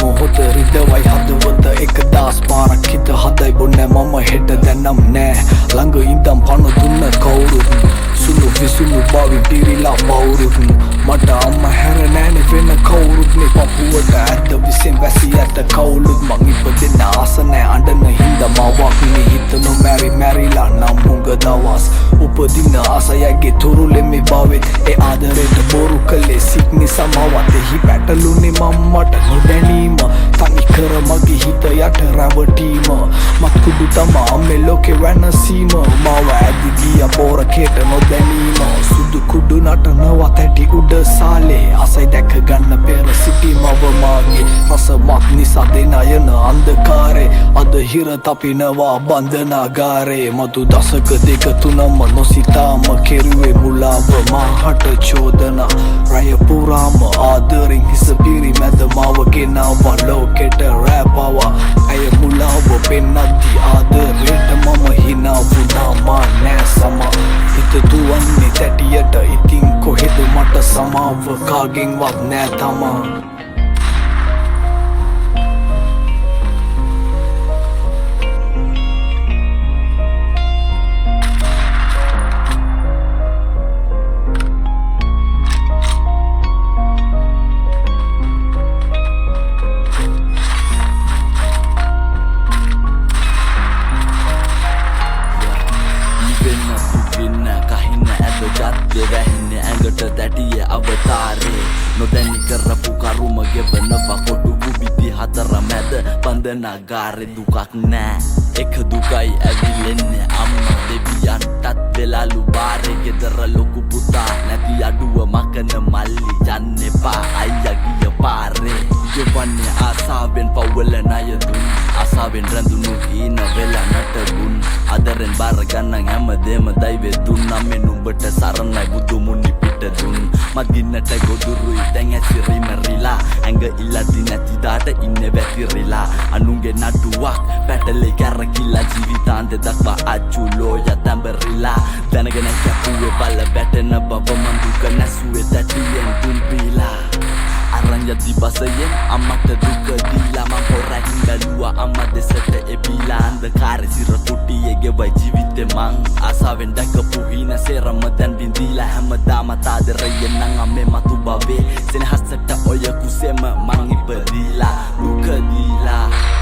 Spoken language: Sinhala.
මොහොත රිදවයි හදවත එක දාස් පාරක් හිත හදයි බොන්න මම හෙට දැනම් නෑ ළඟ ඉඳම් පණ දුන්න කවුරුත් සුළු විසුළු බවි පිරිලා වවුරුත් මට අම්ම හැර නෑනෙ වෙන කවුරුත්නේ පපුුවට ඇත්ත විසෙන් වැසි ඇත කවුලුත් මං ඉපදෙන්න ආස නෑ අඬන හින්ද මවක්නේ හිතනු මැරිලා නම් මුඟ දවස් උපදින ආසයගේ තුරුලෙමි බවෙත් ඒ ආදරයට බොරු කළේ සික් නිසා මවත් එහි පැටලුනේ මම්මට නොදැනීම තනිකර මගේ හිත යට රැවටීම මත්කුඩු තමා මේ ලෝකෙ වෙනසීම මව ඇදි ගිය පෝරකේට නොදැනීම සුදු කුඩු නටනවා තැටි උඩ සාලේ අසයි දැක ගන්න පෙර සිටි මව මාගේ රසමත් නිසා දෙන යන අන්ධකාරේ අද හිර තපිනවා බන්ධනාගාරේ මතු දසක දෙක තුනම නොසිතාම කෙරුවේ මුලාව මාහට චෝදනා රය පුරාම ආදරෙන් හිස පිරි මැද මාව ගෙනවා ලෝකෙට රැපවා ඇය මුලාව පෙන්නද්දි ආදරයට මම හිනා වුණා මා නෑ සම හිත දුවන්නේ තැටියට ඉතින් කොහෙද මට සමාව කාගෙන්වත් නෑ තමා වැහින්නේ ඇඟට දැටිය අවතාරේ නොදැනි කරපු කරුම ගෙවනවා කොටු ගුබිති හතර මැද බන්ධනාගාරේ දුකක් නෑ එක දුකයි ඇවිලෙන්නේ අම්මා දෙවියන්ටත් වෙලාලු බාරේ ගෙදර ලොකු පුතා නැති අඩුව මකන මල්ලි යන්න එපා අයියා ගිය පාරේ ජොවන්නේ ආසාවෙන් පවුල ණය දුන් ආසාවෙන් රැඳුණු හීන වෙලා නටබුන් අදරෙන් බාර ගන්න හැමදේම දෛවේ දුන්නා මේ නුඹට සරණයි බුදු මුනි පිට දුන් මදින්නට ගොදුරුයි දැන් ඇසිරි මරිලා ඇඟ ඉල්ලදි නැති දාට ඉන්නේ වැතිරිලා අනුන්ගේ නඩුවක් පැටලේ කැරකිලා ජීවිතාන්ත දක්වා අචුලෝය තැඹරිලා දැනගෙන කැපුවේ බල බැටෙන බව මන් දුක නැසුවේ තැටියෙන් දුන් බීලා අරන් යති බසයෙන් අම්මට දුක දීලා මං හොරකින් බැලුවා අම්මා දෙසට එබීලා අන්ධකාරේ සිර කුටියේ ගෙවයි ජීවිතේ මං ආසාවෙන් දැකපු හින සේරම දැන් බින්දීලා හැමදාම තාදරයෙන් නම් අම්මේ මතු බවේ සෙනහසට ඔය කුසෙම මං ඉපදීලා දුක දීලා